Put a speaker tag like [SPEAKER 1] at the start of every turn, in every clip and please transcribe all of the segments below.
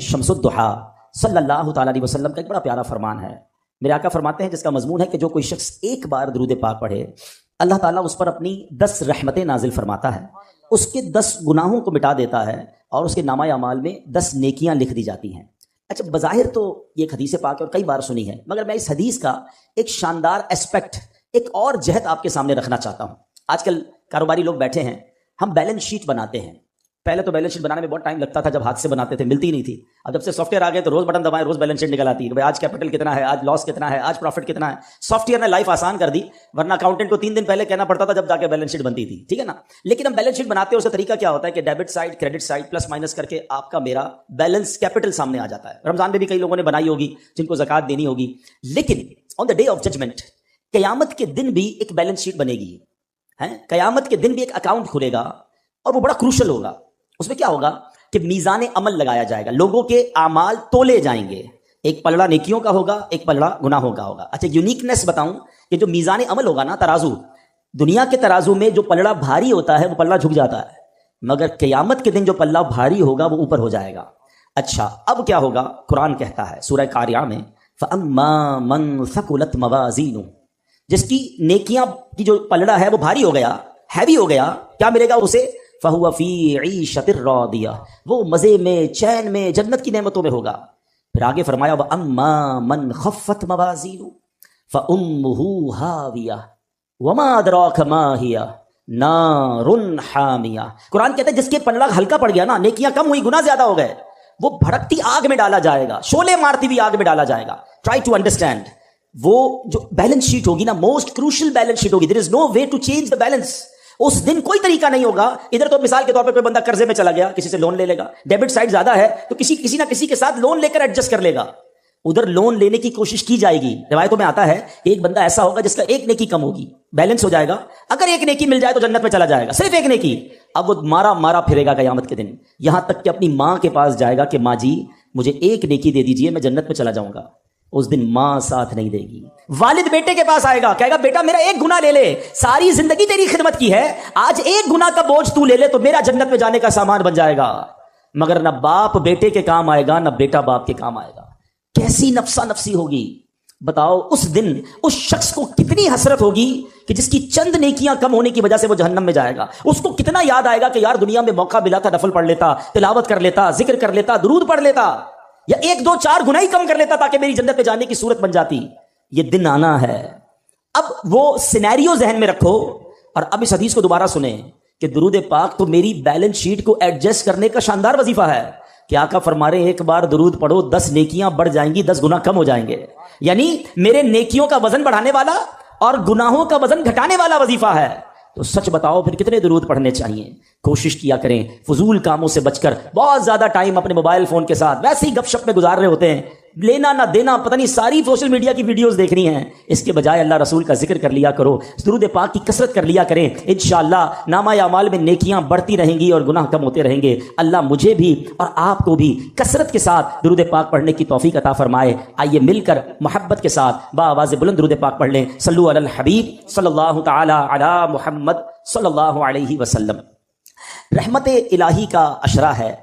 [SPEAKER 1] شمس الضحا صلی اللہ تعالیٰ علیہ وسلم کا ایک بڑا پیارا فرمان ہے. میرے آقا فرماتے ہیں جس کا مضمون ہے کہ جو کوئی شخص ایک بار درود پاک پڑھے اللہ تعالیٰ اس پر اپنی 10 رحمتیں نازل فرماتا ہے, اس کے 10 گناہوں کو مٹا دیتا ہے اور اس کے نامہ اعمال میں 10 نیکیاں لکھ دی جاتی ہیں. اچھا, بظاہر تو یہ ایک حدیث پاک ہے اور کئی بار سنی ہے, مگر میں اس حدیث کا ایک شاندار اسپیکٹ, ایک اور جہت آپ کے سامنے رکھنا چاہتا ہوں. آج کل کاروباری لوگ بیٹھے ہیں, ہم بیلنس شیٹ بناتے ہیں. پہلے تو بیلنس شیٹ بنانے میں بہت ٹائم لگتا تھا, جب ہاتھ سے بناتے تھے ملتی نہیں تھی. اب جب سے سافٹ ویئر آ گئے تو روز بٹن دبائیں روز بیلنس شیٹ نکل آتی ہے کہ بھائی آج کیپٹل کتنا ہے, آج لاس کتنا ہے, آج پروفٹ کتنا ہے. سافٹ ویئر نے لائف آسان کر دی, ورنہ اکاؤنٹنٹ کو 3 دن پہلے کہنا پڑتا تھا جب جا کے بیلنس شیٹ بنتی تھی, ٹھیک ہے نا. لیکن ہم بیلنس شیٹ بناتے ہیں, اس کا طریقہ کیا ہوتا ہے کہ debit side credit side plus minus کر کے آپ کا میرا بیلنس کیپٹل سامنے آ جاتا ہے. رمضان میں بھی کئی لوگوں نے بنائی ہوگی جن کو زکوٰۃ دینی ہوگی, لیکن آن دا ڈے آف ججمنٹ قیامت کے دن بھی ایک بیلنس شیٹ بنے گی. قیامت کے دن بھی ایک اکاؤنٹ کھلے گا اور وہ بڑا کروشل ہوگا. اس میں کیا ہوگا کہ میزان عمل لگایا جائے گا, لوگوں کے اعمال تولے جائیں گے. ایک پلڑا نیکیوں کا ہوگا, ایک پلڑا گناہوں کا ہوگا. اچھا, یونیکنیس بتاؤں کہ جو میزان عمل ہوگا نا, ترازو, دنیا کے ترازو میں جو پلڑا بھاری ہوتا ہے وہ پلڑا جھک جاتا ہے, مگر قیامت کے دن جو پلڑا بھاری ہوگا وہ اوپر ہو جائے گا. اچھا, اب کیا ہوگا؟ قرآن کہتا ہے سورہ قاریہ میں فَأَمَّا مَنْ ثَقُلَتْ مَوَازِينُهُ, جس کی نیکیاں کی جو پلڑا ہے وہ بھاری ہو گیا, ہیوی ہو گیا, کیا ملے گا اسے؟ فَهُوَ فِي عِيشَةٍ رَاضِيَةٍ, وہ مزے میں, چین میں, جنت کی نعمتوں میں ہوگا. پھر آگے فرمایا وَأَمَّا مَنْ خَفَّتْ مَوَازِينُهُ فَأُمُّهُ هَاوِيَةٌ وَمَا أَدْرَاكَ مَا هِيَ نَارٌ حَامِيَةٌ. قرآن کہتا ہے جس کے پلڑا ہلکا پڑ گیا نا, نیکیاں کم ہوئی, گناہ زیادہ ہو گئے, وہ بھڑکتی آگ میں ڈالا جائے گا, شعلے مارتی ہوئی آگ میں ڈالا جائے گا. ٹرائی ٹو انڈرسٹینڈ, وہ جو بیلنس شیٹ ہوگی نا, موسٹ کروشل بیلنس شیٹ ہوگی. There is no way to change the balance. اس دن کوئی طریقہ نہیں ہوگا. ادھر تو مثال کے طور پہ کوئی بندہ قرضے میں چلا گیا, کسی سے لون لے لے گا, ڈیبٹ سائڈ زیادہ ہے تو کسی نہ کسی کے ساتھ لون لے کر ایڈجسٹ کر لے گا, ادھر لون لینے کی کوشش کی جائے گی. روایتوں میں آتا ہے کہ ایک بندہ ایسا ہوگا جس کا ایک نیکی کم ہوگی, بیلنس ہو جائے گا. اگر ایک نیکی مل جائے تو جنت میں چلا جائے گا, صرف ایک نیکی. اب وہ مارا پھرے گا قیامت کے دن, یہاں تک کہ اپنی ماں کے پاس جائے گا کہ ماں جی مجھے ایک نیکی دے دیجئے, میں جنت میں چلا جاؤں گا. اس دن ماں ساتھ نہیں دے گی. والد بیٹے کے پاس آئے گا, کہے گا بیٹا میرا ایک گناہ لے لے, ساری زندگی تیری خدمت کی ہے, آج ایک گناہ کا بوجھ تو لے لے تو میرا جنت میں جانے کا سامان بن جائے گا. مگر نہ باپ بیٹے کے کام آئے گا, نہ بیٹا باپ کے کام آئے گا. کیسی نفسا نفسی ہوگی بتاؤ. اس دن اس شخص کو کتنی حسرت ہوگی کہ جس کی چند نیکیاں کم ہونے کی وجہ سے وہ جہنم میں جائے گا. اس کو کتنا یاد آئے گا کہ یار دنیا میں موقع ملا تھا, نفل پڑھ لیتا, تلاوت کر لیتا, ذکر کر لیتا, درود پڑھ لیتا, یا 1 2 4 گناہ ہی کم کر لیتا تاکہ میری جنت میں جانے کی صورت بن جاتی. یہ دن آنا ہے. اب وہ سینیریو ذہن میں رکھو اور اب اس حدیث کو دوبارہ سنیں کہ درود پاک تو میری بیلنس شیٹ کو ایڈجسٹ کرنے کا شاندار وظیفہ ہے. کہ آقا فرما رہے ہیں ایک بار درود پڑھو 10 نیکیاں بڑھ جائیں گی, 10 گناہ کم ہو جائیں گے. یعنی میرے نیکیوں کا وزن بڑھانے والا اور گناہوں کا وزن گھٹانے والا وظیفہ ہے. تو سچ بتاؤ پھر کتنے درود پڑھنے چاہیے؟ کوشش کیا کریں فضول کاموں سے بچ کر. بہت زیادہ ٹائم اپنے موبائل فون کے ساتھ ویسے ہی گپ شپ میں گزار رہے ہوتے ہیں, لینا نہ دینا پتہ نہیں, ساری سوشل میڈیا کی ویڈیوز دیکھنی ہیں. اس کے بجائے اللہ رسول کا ذکر کر لیا کرو, درود پاک کی کثرت کر لیا کریں. انشاءاللہ نامہ اعمال میں نیکیاں بڑھتی رہیں گی اور گناہ کم ہوتے رہیں گے. اللہ مجھے بھی اور آپ کو بھی کثرت کے ساتھ درود پاک پڑھنے کی توفیق عطا فرمائے. آئیے مل کر محبت کے ساتھ بآواز بلند درود پاک پڑھ لیں. صلو علی الحبیب صلی اللہ تعالی علی محمد صلی اللہ علیہ وسلم. رحمت الہی کا عشرہ ہے.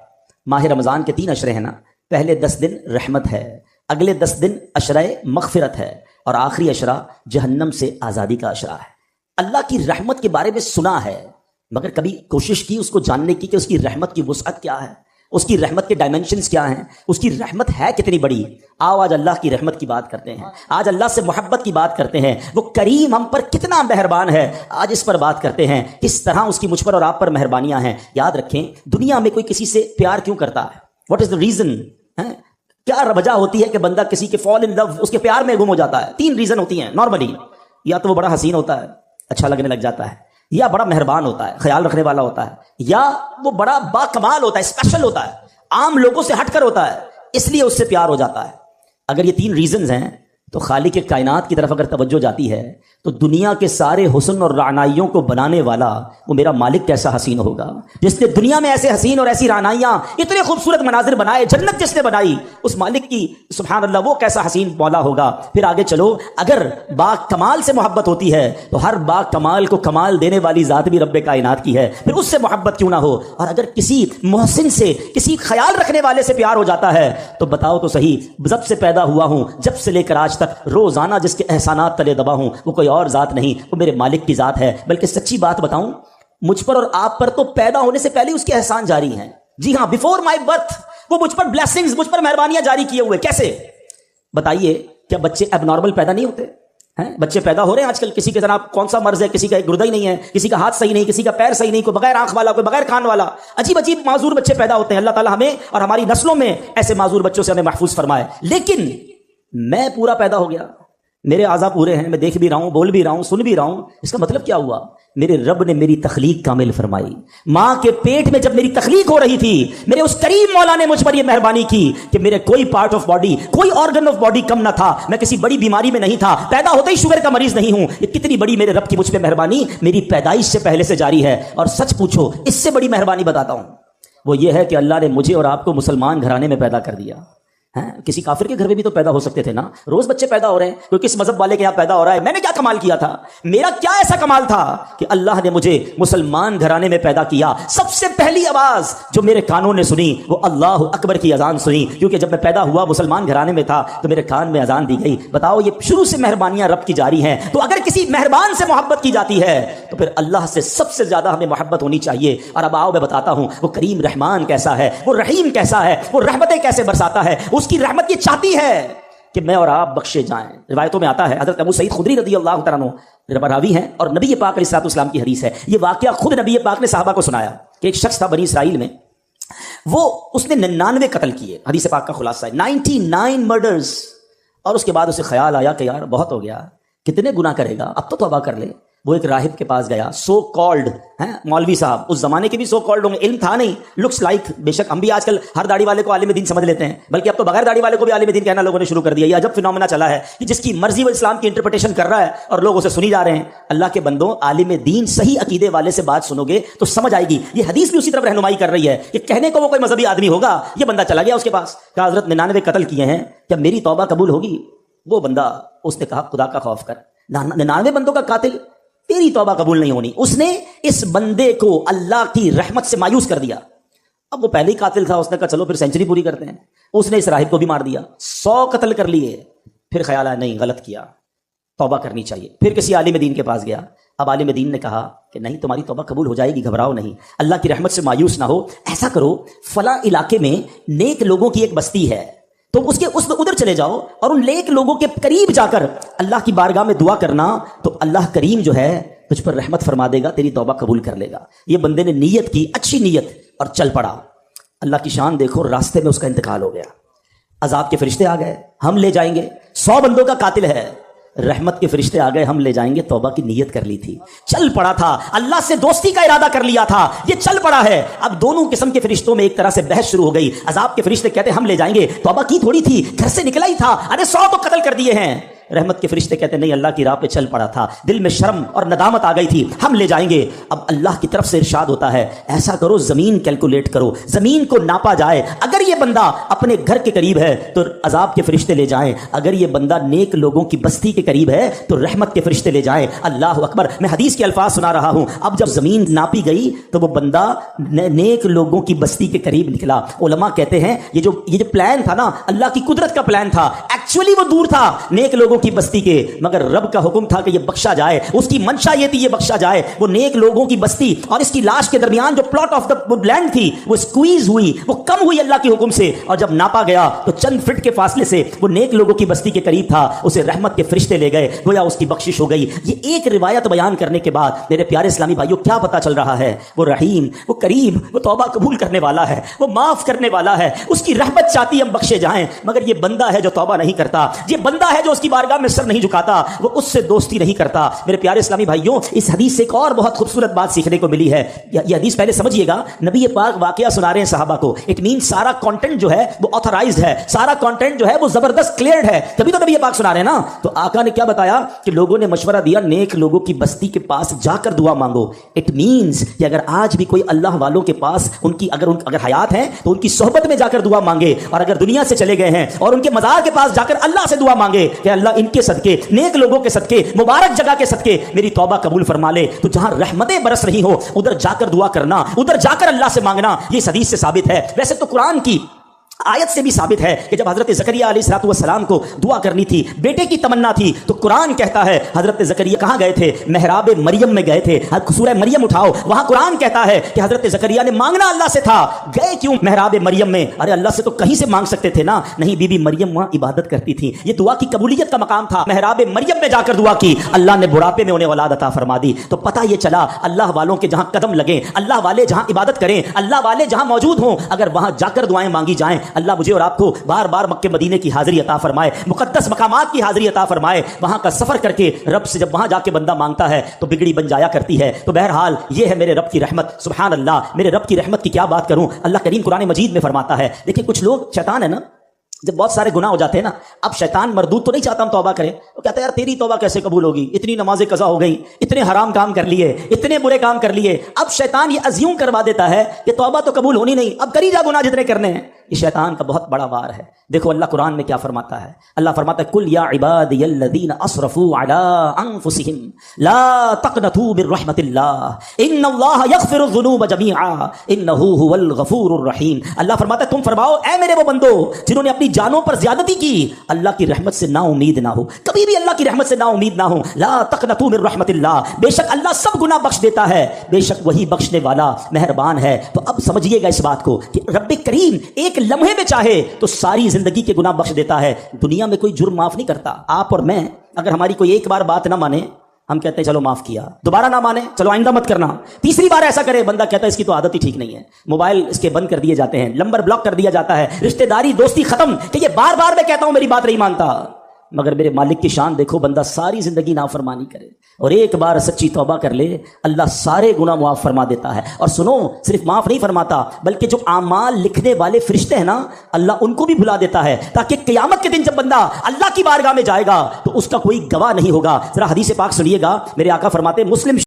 [SPEAKER 1] ماہ رمضان کے 3 عشرے ہیں نا. پہلے 10 دن رحمت ہے, اگلے 10 دن عشرہ مغفرت ہے, اور آخری عشرہ جہنم سے آزادی کا عشرہ ہے. اللہ کی رحمت کے بارے میں سنا ہے, مگر کبھی کوشش کی اس کو جاننے کی کہ اس کی رحمت کی وسعت کیا ہے, اس کی رحمت کے ڈائمنشنز کیا ہیں, اس کی رحمت ہے کتنی بڑی. آؤ آج اللہ کی رحمت کی بات کرتے ہیں, آج اللہ سے محبت کی بات کرتے ہیں. وہ کریم ہم پر کتنا مہربان ہے, آج اس پر بات کرتے ہیں. کس طرح اس کی مجھ پر اور آپ پر مہربانیاں ہیں. یاد رکھیں دنیا میں کوئی کسی سے پیار کیوں کرتا ہے؟ What is the reason? کیا وجہ ہوتی ہے کہ بندہ کسی کے فال ان لو, اس کے پیار میں گم ہو جاتا ہے؟ 3 ریزن ہوتی ہیں نارملی. یا تو وہ بڑا حسین ہوتا ہے, اچھا لگنے لگ جاتا ہے, یا بڑا مہربان ہوتا ہے, خیال رکھنے والا ہوتا ہے, یا وہ بڑا با کمال ہوتا ہے, اسپیشل ہوتا ہے, عام لوگوں سے ہٹ کر ہوتا ہے, اس لیے اس سے پیار ہو جاتا ہے. اگر یہ 3 ریزنز ہیں تو خالق کائنات کی طرف اگر توجہ جاتی ہے تو دنیا کے سارے حسن اور رعنائیوں کو بنانے والا وہ میرا مالک کیسا حسین ہوگا، جس نے دنیا میں ایسے حسین اور ایسی رعنائیاں، اتنے خوبصورت مناظر بنائے، جنت جس نے بنائی، اس مالک کی سبحان اللہ وہ کیسا حسین مولا ہوگا۔ پھر آگے چلو، اگر با کمال سے محبت ہوتی ہے تو ہر با کمال کو کمال دینے والی ذات بھی رب کائنات کی ہے، پھر اس سے محبت کیوں نہ ہو۔ اور اگر کسی محسن سے، کسی خیال رکھنے والے سے پیار ہو جاتا ہے تو بتاؤ تو صحیح، جب سے پیدا ہوا ہوں، جب سے لے کر آج تک روزانہ جس کے احسانات تلے دبا ہوں، وہ کوئی اور ذات نہیں، وہ میرے مالک کی ذات ہے۔ بلکہ سچی بات بتاؤں، مجھ پر اور آپ پر تو پیدا ہونے سے پہلے اس کے احسان جاری ہیں۔ جی ہاں، بیفور مائی برتھ وہ مجھ پر بلیسنگز، مجھ پر مہربانیاں جاری کیے ہوئے۔ کیسے؟ بتائیے، کیا بچے اب نارمل پیدا نہیں ہوتے ہیں؟ بچے پیدا ہو رہے ہیں آج کل، کسی کے جناب کون سا مرض ہے، کسی کا ایک گردہ ہی نہیں ہے، کسی کا ہاتھ صحیح نہیں، کسی کا پیر صحیح نہیں، کوئی بغیر آنکھ والا، کوئی بغیر کان والا، عجیب عجیب معذور بچے پیدا ہوتے ہیں۔ اللہ تعالیٰ ہمیں اور ہماری نسلوں میں ایسے معذور بچوں سے ہمیں محفوظ فرمائے۔ لیکن میں پورا پیدا ہو گیا، میرے اعضاء پورے ہیں، میں دیکھ بھی رہا ہوں، بول بھی رہا ہوں، سن بھی رہا ہوں۔ اس کا مطلب کیا ہوا؟ میرے رب نے میری تخلیق کامل فرمائی۔ ماں کے پیٹ میں جب میری تخلیق ہو رہی تھی، میرے اس کریم مولا نے مجھ پر یہ مہربانی کی کہ میرے کوئی پارٹ آف باڈی، کوئی آرگن آف باڈی کم نہ تھا، میں کسی بڑی بیماری میں نہیں تھا، پیدا ہوتے ہی شوگر کا مریض نہیں ہوں۔ یہ کتنی بڑی میرے رب کی مجھ پہ مہربانی میری پیدائش سے پہلے سے جاری ہے۔ اور سچ پوچھو، اس سے بڑی مہربانی بتاتا ہوں، وہ یہ ہے کہ اللہ نے مجھے اور آپ کو مسلمان گھرانے میں پیدا کر دیا۔ کسی کافر کے گھر میں بھی تو پیدا ہو سکتے تھے نا، روز بچے پیدا ہو رہے ہیں، کوئی کس مذہب والے کے یہاں پیدا ہو رہا ہے۔ میں نے کیا کمال کیا تھا؟ میرا کیا ایسا کمال تھا کہ اللہ نے مجھے مسلمان گھرانے میں پیدا کیا؟ سب سے پہلی آواز جو میرے کانوں نے سنی وہ اللہ اکبر کی اذان سنی، کیونکہ جب میں پیدا ہوا مسلمان گھرانے میں تھا تو میرے کان میں اذان دی گئی۔ بتاؤ، یہ شروع سے مہربانیاں رب کی جاری ہیں۔ تو اگر کسی مہربان سے محبت کی جاتی ہے تو پھر اللہ سے سب سے زیادہ ہمیں محبت ہونی چاہیے۔ اور اب آؤ میں بتاتا ہوں وہ کریم رحمان کیسا ہے، وہ رحیم کیسا ہے، وہ رحمتیں کیسے برساتا ہے۔ اس کی رحمت یہ چاہتی ہے کہ میں اور آپ بخشے جائیں۔ روایتوں میں آتا ہے، حضرت ابو سعید خدری رضی اللہ تعالیٰ عنہ راوی ہیں اور نبی پاک علیہ الصلوۃ والسلام کی حدیث ہے۔ یہ واقعہ خود نبی پاک نے صحابہ کو سنایا کہ ایک شخص تھا بنی اسرائیل میں، اس نے 99 قتل کیے، حدیث پاک کا خلاصہ ہے 99 مرڈرز۔ اور اس کے بعد اسے خیال آیا کہ یار بہت ہو گیا، کتنے گناہ کرے گا، اب تو توبہ کر لے۔ وہ ایک راہب کے پاس گیا، سو کالڈ ہیں مولوی صاحب، اس زمانے کے بھی سو کالڈ ہوں گے، علم تھا نہیں، لکس لائک، بے شک ہم بھی آج کل ہر داڑھی والے کو عالم دین سمجھ لیتے ہیں، بلکہ اب تو بغیر داڑھی والے کو بھی عالم دین کہنا لوگوں نے شروع کر دیا۔ یہ عجب فینومینا چلا ہے کہ جس کی مرضی وہ اسلام کی انٹرپریٹیشن کر رہا ہے اور لوگ اسے سنی جا رہے ہیں۔ اللہ کے بندوں، عالم دین صحیح عقیدے والے سے بات سنو گے تو سمجھ آئے گی۔ یہ حدیث بھی اسی طرف رہنمائی کر رہی ہے کہ کہنے کو وہ کوئی مذہبی آدمی ہوگا، یہ بندہ چلا گیا اس کے پاس، کہا حضرت 99 قتل کیے ہیں، کیا میری توبہ قبول ہوگی؟ وہ بندہ، اس نے کہا خدا کا خوف کر، 99 بندوں کا قاتل، تیری توبہ قبول نہیں ہونی۔ اس نے اس بندے کو اللہ کی رحمت سے مایوس کر دیا۔ اب وہ پہلے ہی قاتل تھا، اس نے کہا چلو پھر سینچری پوری کرتے ہیں۔ اس نے اس راہب کو بھی مار دیا، 100 قتل کر لیے۔ پھر خیال آیا نہیں، غلط کیا، توبہ کرنی چاہیے۔ پھر کسی عالم دین کے پاس گیا، اب عالم دین نے کہا کہ نہیں، تمہاری توبہ قبول ہو جائے گی، گھبراؤ نہیں، اللہ کی رحمت سے مایوس نہ ہو، ایسا کرو فلاں علاقے میں نیک لوگوں کی ایک بستی ہے، تو اس میں ادھر چلے جاؤ اور ان نیک لوگوں کے قریب جا کر اللہ کی بارگاہ میں دعا کرنا، تو اللہ کریم جو ہے تجھ پر رحمت فرما دے گا، تیری توبہ قبول کر لے گا۔ یہ بندے نے نیت کی، اچھی نیت، اور چل پڑا۔ اللہ کی شان دیکھو، راستے میں اس کا انتقال ہو گیا، عذاب کے فرشتے آ گئے، ہم لے جائیں گے، 100 بندوں کا قاتل ہے، رحمت کے فرشتے آ گئے، ہم لے جائیں گے، توبہ کی نیت کر لی تھی، چل پڑا تھا، اللہ سے دوستی کا ارادہ کر لیا تھا، یہ چل پڑا ہے۔ اب دونوں قسم کے فرشتوں میں ایک طرح سے بحث شروع ہو گئی۔ عذاب کے فرشتے کہتے ہیں ہم لے جائیں گے، توبہ کی تھوڑی تھی، گھر سے نکلا ہی تھا، ارے 100 تو قتل کر دیے ہیں۔ رحمت کے فرشتے کہتے ہیں نہیں، اللہ کی راہ پہ چل پڑا تھا، دل میں شرم اور ندامت آ گئی تھی، ہم لے جائیں گے۔ اب اللہ کی طرف سے ارشاد ہوتا ہے ایسا کرو، زمین کیلکولیٹ کرو، زمین کو ناپا جائے، اگر یہ بندہ اپنے گھر کے قریب ہے تو عذاب کے فرشتے لے جائیں، اگر یہ بندہ نیک لوگوں کی بستی کے قریب ہے تو رحمت کے فرشتے لے جائیں۔ اللہ اکبر، میں حدیث کے الفاظ سنا رہا ہوں۔ اب جب زمین ناپی گئی تو وہ بندہ نیک لوگوں کی بستی کے قریب نکلا۔ علماء کہتے ہیں یہ جو پلان تھا نا، اللہ کی قدرت کا پلان تھا، ایکچولی وہ دور تھا نیک لوگوں کی بستی کے، مگر رب کا حکم تھا کہ یہ بخشا جائے، اس کی منشا یہ تھی یہ بخشا جائے۔ وہ نیک لوگوں کی بستی اور اس کی لاش کے درمیان جو پلاٹ آف دا لینڈ تھی وہ اسکویز ہوئی، وہ کم ہوئی اللہ کے حکم سے، اور جب ناپا گیا تو چند فٹ کے فاصلے سے وہ نیک لوگوں کی بستی کے قریب تھا، اسے رحمت کے فرشتے لے گئے، گویا اس کی بخشش ہو گئی۔ یہ ایک روایت بیان کرنے کے بعد میرے پیارے اسلامی بھائیوں کیا پتا چل رہا ہے؟ وہ رحیم، وہ کریم، وہ توبہ قبول کرنے والا ہے، وہ معاف کرنے والا ہے، اس کی رحمت چاہتی ہم بخشے جائیں، مگر یہ بندہ ہے جو توبہ نہیں کرتا, یہ بندہ ہے جو اس کی بارگاہ میں سر نہیں جھکاتا, وہ اس سے دوستی نہیں کرتا. میرے پیارے اسلامی بھائیوں, اس حدیث سے ایک اور بہت خوبصورت بات سیکھنے کو ملی ہے. یہ حدیث پہلے سمجھیے گا, نبی پاک واقعہ سنا رہے ہیں صحابہ کو. اٹ مین سارا کانٹینٹ جو ہے وہ آتھرائزڈ ہے, سارا کانٹینٹ جو ہے وہ زبردست کلیئرڈ ہے, تبھی تو نبی پاک سنا رہے ہیں نا. تو آقا نے کیا بتایا کہ لوگوں نے مشورہ دیا نیک لوگوں کی بستی کے پاس جا کر دعا مانگو. اٹ مینز کہ اگر آج بھی کوئی اللہ والوں کے پاس ان کی اگر حیات ہیں تو ان کی صحبت میں جا کر دعا مانگے, اور اگر دنیا سے چلے گئے ہیں اور ان کے مزار کے پاس جا کر اللہ سے دعا مانگے کہ اللہ ان کے صدقے, نیک لوگوں کے صدقے, مبارک جگہ کے صدقے میری توبہ قبول فرما لے. تو جہاں رحمتیں برس رہی ہو ادھر جا کر دعا کرنا, ادھر جا کر اللہ سے مانگنا, یہ اس حدیث سے ثابت ہے. ویسے تو قرآن کی آیت سے بھی ثابت ہے کہ جب حضرت زکریا علیہ السلام کو دعا کرنی تھی, بیٹے کی تمنا تھی, تو قرآن کہتا ہے حضرت زکریا کہاں گئے تھے؟ محراب مریم میں گئے تھے. سورہ مریم اٹھاؤ, وہاں قرآن کہتا ہے کہ حضرت زکریا نے مانگنا اللہ سے تھا. گئے کیوں محراب مریم میں؟ ارے اللہ سے تو کہیں سے مانگ سکتے تھے نا. نہیں, بی بی مریم وہاں عبادت کرتی تھی, یہ دعا کی قبولیت کا مقام تھا. محراب مریم میں جا کر دعا کی, اللہ نے بڑھاپے میں انہیں اولاد عطا فرما دی. تو پتہ یہ چلا اللہ والوں کے جہاں قدم لگیں, اللہ والے جہاں عبادت کریں, اللہ والے جہاں موجود ہوں, اگر وہاں جا کر دعائیں مانگی جائیں, اللہ مجھے اور آپ کو بار بار مکے مدینے کی حاضری عطا فرمائے, مقدس مقامات کی حاضری عطا فرمائے. وہاں کا سفر کر کے رب سے جب وہاں جا کے بندہ مانگتا ہے تو بگڑی بن جایا کرتی ہے. تو بہرحال یہ ہے میرے رب کی رحمت. سبحان اللہ, میرے رب کی رحمت کی کیا بات کروں. اللہ کریم قرآن مجید میں فرماتا ہے, دیکھیں کچھ لوگ, شیطان ہے نا, جب بہت سارے گناہ ہو جاتے ہیں نا, اب شیطان مردود تو نہیں چاہتا ہم توبہ کریں, وہ کہتا ہے یار تیری توبہ کیسے قبول ہوگی, اتنی نمازیں قضا ہو گئی, اتنے حرام کام کر لیے, اتنے برے کام کر لیے. اب شیطان یہ ازیوم کروا دیتا ہے کہ توبہ تو قبول ہونی نہیں, اب کری جا گناہ جتنے کرنے ہیں. یہ شیطان کا بہت بڑا وار ہے. دیکھو اللہ قرآن میں کیا فرماتا ہے. اللہ فرماتا ہے کل یا عبادی الذین اسرفوا علی انفسہم لا تقنطوا من رحمت اللہ ان اللہ یغفر الذنوب جمیعا انہ هو الغفور الرحیم. اللہ فرماتا ہے تم فرماؤ اے میرے وہ بندو جنہوں نے اپنی جانوں پر زیادتی کی, اللہ کی رحمت سے نا امید نہ ہو, کبھی بھی اللہ کی رحمت سے نا امید نہ ہو. لا تقنطوا من رحمت اللہ, بے شک اللہ سب گناہ بخش دیتا ہے, بے شک وہی بخشنے والا مہربان ہے. تو اب سمجھیے گا اس بات کو کہ رب کریم ایک لمحے میں چاہے تو ساری زندگی کے گناہ بخش دیتا ہے. دنیا میں کوئی جرم معاف نہیں کرتا. آپ اور میں اگر ہماری کوئی ایک بار بات نہ مانے, ہم کہتے ہیں چلو معاف کیا, دوبارہ نہ مانے چلو آئندہ مت کرنا, تیسری بار ایسا کرے بندہ کہتا ہے اس کی تو عادت ہی ٹھیک نہیں ہے, موبائل اس کے بند کر دیے جاتے ہیں, نمبر بلاک کر دیا جاتا ہے, رشتہ داری دوستی ختم, کہ یہ بار بار میں کہتا ہوں میری بات نہیں مانتا. مگر میرے مالک کی شان دیکھو, بندہ ساری زندگی نافرمانی کرے اور ایک بار سچی توبہ کر لے, اللہ سارے گناہ معاف فرما دیتا ہے. اور سنو, صرف معاف نہیں فرماتا بلکہ جو اعمال لکھنے والے فرشتے ہیں نا, اللہ ان کو بھی بھلا دیتا ہے, تاکہ قیامت کے دن جب بندہ اللہ کی بارگاہ میں جائے گا تو اس کا کوئی گواہ نہیں ہوگا. ذرا حدیث پاک سنیے گا, میرے آقا فرماتے مسلم